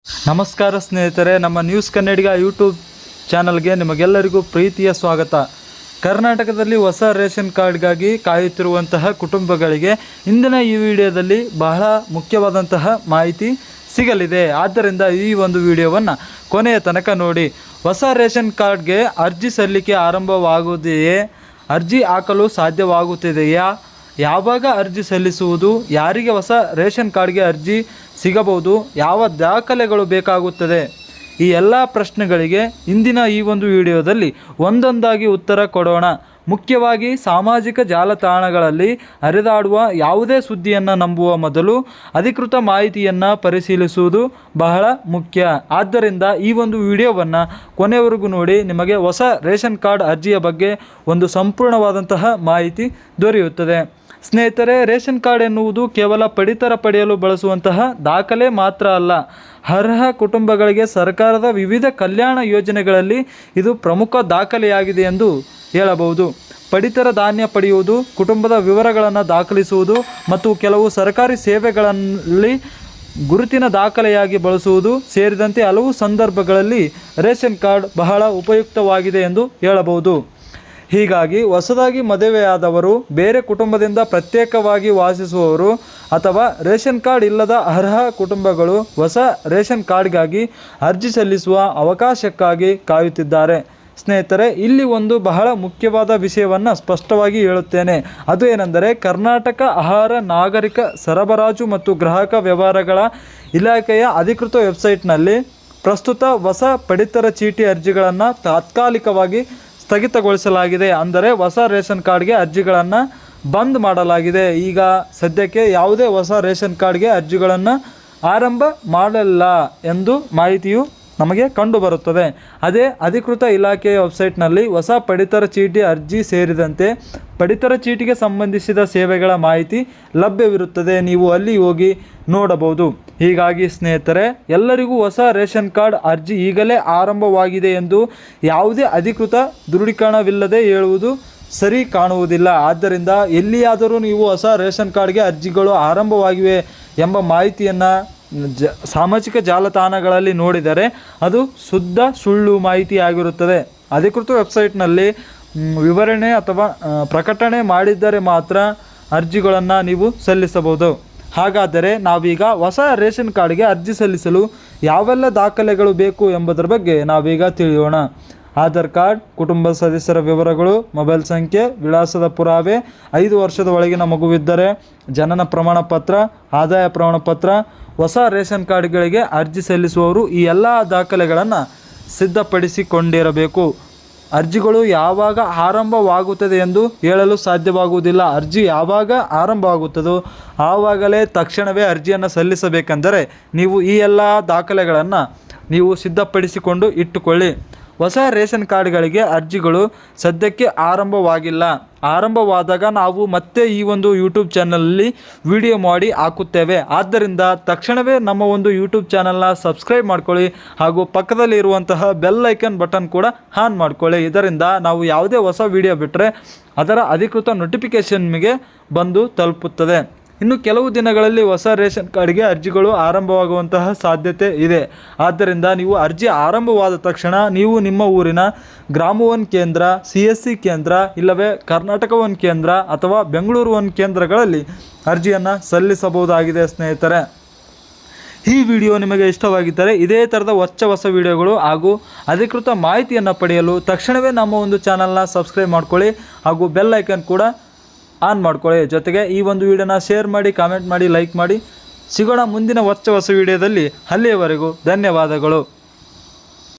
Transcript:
ನಮಸ್ಕಾರ ಸ್ನೇಹಿತರೆ, ನಮ್ಮ ನ್ಯೂಸ್ ಕನ್ನಡಿಗ ಯೂಟ್ಯೂಬ್ ಚಾನಲ್ಗೆ ನಿಮಗೆಲ್ಲರಿಗೂ ಪ್ರೀತಿಯ ಸ್ವಾಗತ. ಕರ್ನಾಟಕದಲ್ಲಿ ಹೊಸ ರೇಷನ್ ಕಾರ್ಡ್ಗಾಗಿ ಕಾಯುತ್ತಿರುವಂತಹ ಕುಟುಂಬಗಳಿಗೆ ಇಂದಿನ ಈ ವಿಡಿಯೋದಲ್ಲಿ ಬಹಳ ಮುಖ್ಯವಾದಂತಹ ಮಾಹಿತಿ ಸಿಗಲಿದೆ. ಆದ್ದರಿಂದ ಈ ಒಂದು ವಿಡಿಯೋವನ್ನು ಕೊನೆಯ ತನಕ ನೋಡಿ. ಹೊಸ ರೇಷನ್ ಕಾರ್ಡ್ಗೆ ಅರ್ಜಿ ಸಲ್ಲಿಕೆ ಆರಂಭವಾಗುವುದೆಯೇ? ಅರ್ಜಿ ಹಾಕಲು ಸಾಧ್ಯವಾಗುತ್ತಿದೆಯಾ? ಯಾವಾಗ ಅರ್ಜಿ ಸಲ್ಲಿಸುವುದು? ಯಾರಿಗೆ ಹೊಸ ರೇಷನ್ ಕಾರ್ಡ್ಗೆ ಅರ್ಜಿ ಸಿಗಬಹುದು? ಯಾವ ದಾಖಲೆಗಳು ಬೇಕಾಗುತ್ತದೆ? ಈ ಎಲ್ಲ ಪ್ರಶ್ನೆಗಳಿಗೆ ಇಂದಿನ ಈ ಒಂದು ವಿಡಿಯೋದಲ್ಲಿ ಒಂದೊಂದಾಗಿ ಉತ್ತರ ಕೊಡೋಣ. ಮುಖ್ಯವಾಗಿ ಸಾಮಾಜಿಕ ಜಾಲತಾಣಗಳಲ್ಲಿ ಹರಿದಾಡುವ ಯಾವುದೇ ಸುದ್ದಿಯನ್ನು ನಂಬುವ ಮೊದಲು ಅಧಿಕೃತ ಮಾಹಿತಿಯನ್ನು ಪರಿಶೀಲಿಸುವುದು ಬಹಳ ಮುಖ್ಯ. ಆದ್ದರಿಂದ ಈ ಒಂದು ವಿಡಿಯೋವನ್ನು ಕೊನೆಯವರೆಗೂ ನೋಡಿ. ನಿಮಗೆ ಹೊಸ ರೇಷನ್ ಕಾರ್ಡ್ ಅರ್ಜಿಯ ಬಗ್ಗೆ ಒಂದು ಸಂಪೂರ್ಣವಾದಂತಹ ಮಾಹಿತಿ ದೊರೆಯುತ್ತದೆ. ಸ್ನೇಹಿತರೆ, ರೇಷನ್ ಕಾರ್ಡ್ ಎನ್ನುವುದು ಕೇವಲ ಪಡಿತರ ಪಡೆಯಲು ಬಳಸುವಂತಹ ದಾಖಲೆ ಮಾತ್ರ ಅಲ್ಲ. ಅರ್ಹ ಕುಟುಂಬಗಳಿಗೆ ಸರ್ಕಾರದ ವಿವಿಧ ಕಲ್ಯಾಣ ಯೋಜನೆಗಳಲ್ಲಿ ಇದು ಪ್ರಮುಖ ದಾಖಲೆಯಾಗಿದೆ ಎಂದು ಹೇಳಬಹುದು. ಪಡಿತರ ಧಾನ್ಯ ಪಡೆಯುವುದು, ಕುಟುಂಬದ ವಿವರಗಳನ್ನು ದಾಖಲಿಸುವುದು ಮತ್ತು ಕೆಲವು ಸರ್ಕಾರಿ ಸೇವೆಗಳಲ್ಲಿ ಗುರುತಿನ ದಾಖಲೆಯಾಗಿ ಬಳಸುವುದು ಸೇರಿದಂತೆ ಹಲವು ಸಂದರ್ಭಗಳಲ್ಲಿ ರೇಷನ್ ಕಾರ್ಡ್ ಬಹಳ ಉಪಯುಕ್ತವಾಗಿದೆ ಎಂದು ಹೇಳಬಹುದು. ಹೀಗಾಗಿ ಹೊಸದಾಗಿ ಮದುವೆಯಾದವರು, ಬೇರೆ ಕುಟುಂಬದಿಂದ ಪ್ರತ್ಯೇಕವಾಗಿ ವಾಸಿಸುವವರು ಅಥವಾ ರೇಷನ್ ಕಾರ್ಡ್ ಇಲ್ಲದ ಅರ್ಹ ಕುಟುಂಬಗಳು ಹೊಸ ರೇಷನ್ ಕಾರ್ಡ್ಗಾಗಿ ಅರ್ಜಿ ಸಲ್ಲಿಸುವ ಅವಕಾಶಕ್ಕಾಗಿ ಕಾಯುತ್ತಿದ್ದಾರೆ. ಸ್ನೇಹಿತರೆ, ಇಲ್ಲಿ ಒಂದು ಬಹಳ ಮುಖ್ಯವಾದ ವಿಷಯವನ್ನು ಸ್ಪಷ್ಟವಾಗಿ ಹೇಳುತ್ತೇನೆ. ಅದು ಏನೆಂದರೆ, ಕರ್ನಾಟಕ ಆಹಾರ ನಾಗರಿಕ ಸರಬರಾಜು ಮತ್ತು ಗ್ರಾಹಕ ವ್ಯವಹಾರಗಳ ಇಲಾಖೆಯ ಅಧಿಕೃತ ವೆಬ್ಸೈಟ್ನಲ್ಲಿ ಪ್ರಸ್ತುತ ಹೊಸ ಪಡಿತರ ಚೀಟಿ ಅರ್ಜಿಗಳನ್ನು ತಾತ್ಕಾಲಿಕವಾಗಿ ಸ್ಥಗಿತಗೊಳಿಸಲಾಗಿದೆ. ಅಂದರೆ ಹೊಸ ರೇಷನ್ ಕಾರ್ಡ್ಗೆ ಅರ್ಜಿಗಳನ್ನು ಬಂದ್ ಮಾಡಲಾಗಿದೆ. ಈಗ ಸದ್ಯಕ್ಕೆ ಯಾವುದೇ ಹೊಸ ರೇಷನ್ ಕಾರ್ಡ್ಗೆ ಅರ್ಜಿಗಳನ್ನು ಆರಂಭ ಮಾಡಲ್ಲ ಎಂದು ಮಾಹಿತಿಯು ನಮಗೆ ಕಂಡುಬರುತ್ತದೆ. ಅದೇ ಅಧಿಕೃತ ಇಲಾಖೆಯ ವೆಬ್ಸೈಟ್ನಲ್ಲಿ ಹೊಸ ಪಡಿತರ ಚೀಟಿ ಅರ್ಜಿ ಸೇರಿದಂತೆ ಪಡಿತರ ಚೀಟಿಗೆ ಸಂಬಂಧಿಸಿದ ಸೇವೆಗಳ ಮಾಹಿತಿ ಲಭ್ಯವಿರುತ್ತದೆ. ನೀವು ಅಲ್ಲಿ ಹೋಗಿ ನೋಡಬಹುದು. ಹೀಗಾಗಿ ಸ್ನೇಹಿತರೆ, ಎಲ್ಲರಿಗೂ ಹೊಸ ರೇಷನ್ ಕಾರ್ಡ್ ಅರ್ಜಿ ಈಗಲೇ ಆರಂಭವಾಗಿದೆ ಎಂದು ಯಾವುದೇ ಅಧಿಕೃತ ದೃಢೀಕರಣವಿಲ್ಲದೆ ಹೇಳುವುದು ಸರಿ ಕಾಣುವುದಿಲ್ಲ. ಆದ್ದರಿಂದ ಎಲ್ಲಿಯಾದರೂ ನೀವು ಹೊಸ ರೇಷನ್ ಕಾರ್ಡ್ಗೆ ಅರ್ಜಿಗಳು ಆರಂಭವಾಗಿವೆ ಎಂಬ ಮಾಹಿತಿಯನ್ನು ಸಾಮಾಜಿಕ ಜಾಲತಾಣಗಳಲ್ಲಿ ನೋಡಿದರೆ ಅದು ಶುದ್ಧ ಸುಳ್ಳು ಮಾಹಿತಿ ಆಗಿರುತ್ತದೆ. ಅಧಿಕೃತ ವೆಬ್ಸೈಟ್ನಲ್ಲಿ ವಿವರಣೆ ಅಥವಾ ಪ್ರಕಟಣೆ ಮಾಡಿದ್ದರೆ ಮಾತ್ರ ಅರ್ಜಿಗಳನ್ನು ನೀವು ಸಲ್ಲಿಸಬಹುದು. ಹಾಗಾದರೆ ನಾವೀಗ ಹೊಸ ರೇಷನ್ ಕಾರ್ಡ್ಗೆ ಅರ್ಜಿ ಸಲ್ಲಿಸಲು ಯಾವೆಲ್ಲ ದಾಖಲೆಗಳು ಬೇಕು ಎಂಬುದರ ಬಗ್ಗೆ ನಾವೀಗ ತಿಳಿಯೋಣ. ಆಧಾರ್ ಕಾರ್ಡ್, ಕುಟುಂಬ ಸದಸ್ಯರ ವಿವರಗಳು, ಮೊಬೈಲ್ ಸಂಖ್ಯೆ, ವಿಳಾಸದ ಪುರಾವೆ, 5 ವರ್ಷದ ಒಳಗಿನ ಮಗುವಿದ್ದರೆ ಜನನ ಪ್ರಮಾಣ ಪತ್ರ, ಆದಾಯ ಪ್ರಮಾಣ ಪತ್ರ. ಹೊಸ ರೇಷನ್ ಕಾರ್ಡ್ಗಳಿಗೆ ಅರ್ಜಿ ಸಲ್ಲಿಸುವವರು ಈ ಎಲ್ಲ ದಾಖಲೆಗಳನ್ನು ಸಿದ್ಧಪಡಿಸಿಕೊಂಡಿರಬೇಕು. ಅರ್ಜಿಗಳು ಯಾವಾಗ ಆರಂಭವಾಗುತ್ತದೆ ಎಂದು ಹೇಳಲು ಸಾಧ್ಯವಾಗುವುದಿಲ್ಲ. ಅರ್ಜಿ ಯಾವಾಗ ಆರಂಭವಾಗುತ್ತದೋ ಆವಾಗಲೇ ತಕ್ಷಣವೇ ಅರ್ಜಿಯನ್ನು ಸಲ್ಲಿಸಬೇಕೆಂದರೆ ನೀವು ಈ ಎಲ್ಲ ದಾಖಲೆಗಳನ್ನು ನೀವು ಸಿದ್ಧಪಡಿಸಿಕೊಂಡು ಇಟ್ಟುಕೊಳ್ಳಿ. ಹೊಸ ರೇಷನ್ ಕಾರ್ಡ್ಗಳಿಗೆ ಅರ್ಜಿಗಳು ಸದ್ಯಕ್ಕೆ ಆರಂಭವಾಗಿಲ್ಲ. ಆರಂಭವಾದಾಗ ನಾವು ಮತ್ತೆ ಈ ಒಂದು ಯೂಟ್ಯೂಬ್ ಚಾನಲಲ್ಲಿ ವಿಡಿಯೋ ಮಾಡಿ ಹಾಕುತ್ತೇವೆ. ಆದ್ದರಿಂದ ತಕ್ಷಣವೇ ನಮ್ಮ ಒಂದು ಯೂಟ್ಯೂಬ್ ಚಾನಲ್ನ ಸಬ್ಸ್ಕ್ರೈಬ್ ಮಾಡ್ಕೊಳ್ಳಿ ಹಾಗೂ ಪಕ್ಕದಲ್ಲಿ ಇರುವಂತಹ ಬೆಲ್ ಐಕನ್ ಬಟನ್ ಕೂಡ ಆನ್ ಮಾಡ್ಕೊಳ್ಳಿ. ಇದರಿಂದ ನಾವು ಯಾವುದೇ ಹೊಸ ವಿಡಿಯೋ ಬಿಟ್ಟರೆ ಅದರ ಅಧಿಕೃತ ನೋಟಿಫಿಕೇಷನ್ ನಿಮಗೆ ಬಂದು ತಲುಪುತ್ತದೆ. ಇನ್ನು ಕೆಲವು ದಿನಗಳಲ್ಲಿ ಹೊಸ ರೇಷನ್ ಕಾರ್ಡ್ಗೆ ಅರ್ಜಿಗಳು ಆರಂಭವಾಗುವಂತಹ ಸಾಧ್ಯತೆ ಇದೆ. ಆದ್ದರಿಂದ ನೀವು ಅರ್ಜಿ ಆರಂಭವಾದ ತಕ್ಷಣ ನೀವು ನಿಮ್ಮ ಊರಿನ ಗ್ರಾಮ 1 ಕೇಂದ್ರ, CSC ಕೇಂದ್ರ, ಇಲ್ಲವೇ ಕರ್ನಾಟಕ 1 ಕೇಂದ್ರ ಅಥವಾ ಬೆಂಗಳೂರು 1 ಕೇಂದ್ರಗಳಲ್ಲಿ ಅರ್ಜಿಯನ್ನು ಸಲ್ಲಿಸಬಹುದಾಗಿದೆ. ಸ್ನೇಹಿತರೆ, ಈ ವಿಡಿಯೋ ನಿಮಗೆ ಇಷ್ಟವಾಗಿದ್ದರೆ ಇದೇ ಥರದ ಹೊಸ ವಿಡಿಯೋಗಳು ಹಾಗೂ ಅಧಿಕೃತ ಮಾಹಿತಿಯನ್ನು ಪಡೆಯಲು ತಕ್ಷಣವೇ ನಮ್ಮ ಒಂದು ಚಾನಲ್ನ ಸಬ್ಸ್ಕ್ರೈಬ್ ಮಾಡ್ಕೊಳ್ಳಿ ಹಾಗೂ ಬೆಲ್ ಐಕನ್ ಕೂಡ ಆನ್ ಮಾಡ್ಕೊಳ್ಳಿ. ಜೊತೆಗೆ ಈ ಒಂದು ವಿಡಿಯೋನ ಶೇರ್ ಮಾಡಿ, ಕಾಮೆಂಟ್ ಮಾಡಿ, ಲೈಕ್ ಮಾಡಿ. ಸಿಗೋಣ ಮುಂದಿನ ಹೊಸ ವಿಡಿಯೋದಲ್ಲಿ. ಅಲ್ಲಿಯವರೆಗೂ ಧನ್ಯವಾದಗಳು.